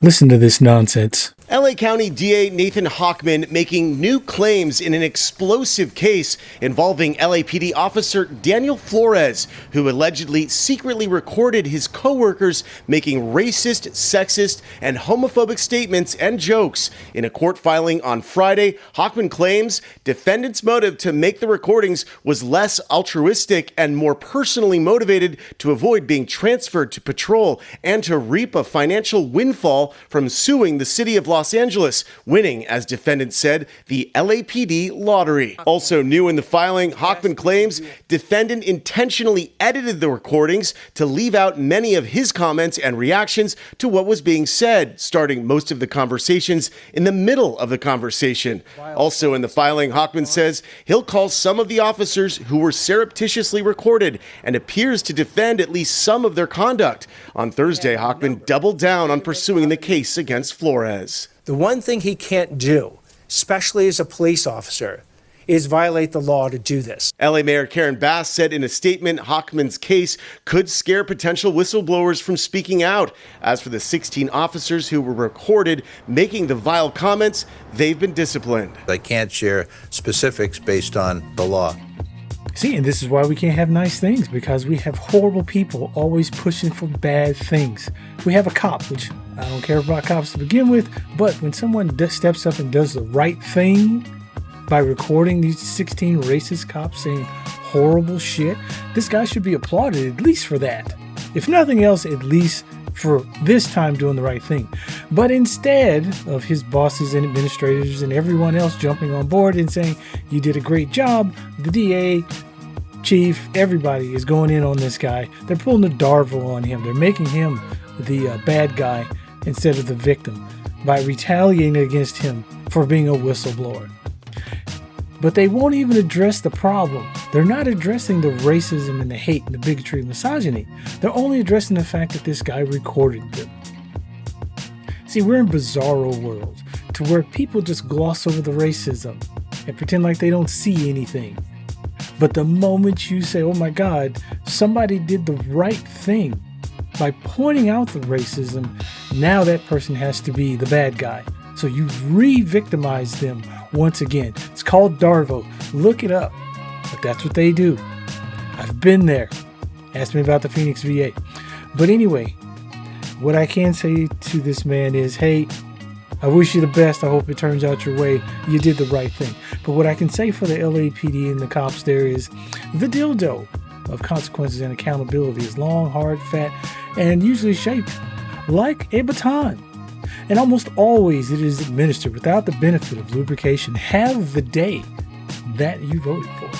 Listen to this nonsense. L.A. County DA Nathan Hochman making new claims in an explosive case involving LAPD officer Daniel Flores, who allegedly secretly recorded his co-workers making racist, sexist, and homophobic statements and jokes. In a court filing on Friday, Hochman claims defendant's motive to make the recordings was less altruistic and more personally motivated to avoid being transferred to patrol and to reap a financial windfall from suing the city of Los Angeles, winning, as defendant said, the LAPD lottery. Also new in the filing, Hochman claims defendant intentionally edited the recordings to leave out many of his comments and reactions to what was being said, starting most of the conversations in the middle of the conversation. Also in the filing, Hochman says he'll call some of the officers who were surreptitiously recorded and appears to defend at least some of their conduct. On Thursday, Hochman doubled down on pursuing the case against Flores. The one thing he can't do, especially as a police officer, is violate the law to do this. LA Mayor Karen Bass said in a statement Hochman's case could scare potential whistleblowers from speaking out. As for the 16 officers who were recorded making the vile comments, they've been disciplined. I can't share specifics based on the law. See, and this is why we can't have nice things, because we have horrible people always pushing for bad things. We have a cop, which I don't care about cops to begin with, but when someone steps up and does the right thing by recording these 16 racist cops saying horrible shit, this guy should be applauded at least for that. If nothing else, at least for this time doing the right thing. But instead of his bosses and administrators and everyone else jumping on board and saying, you did a great job, the DA, chief, everybody is going in on this guy. They're pulling the Darvo on him. They're making him the bad guy instead of the victim by retaliating against him for being a whistleblower. But they won't even address the problem. They're not addressing the racism and the hate and the bigotry and misogyny. They're only addressing the fact that this guy recorded them. See, we're in a bizarro world to where people just gloss over the racism and pretend like they don't see anything. But the moment you say, oh my God, somebody did the right thing by pointing out the racism, now that person has to be the bad guy. So you've re-victimized them once again. It's called Darvo. Look it up. But that's what they do. I've been there. Ask me about the Phoenix VA. But anyway, what I can say to this man is, hey, I wish you the best. I hope it turns out your way. You did the right thing. But what I can say for the LAPD and the cops there is the dildo of consequences and accountability is long, hard, fat, and usually shaped like a baton. And almost always it is administered without the benefit of lubrication. Have the day that you voted for.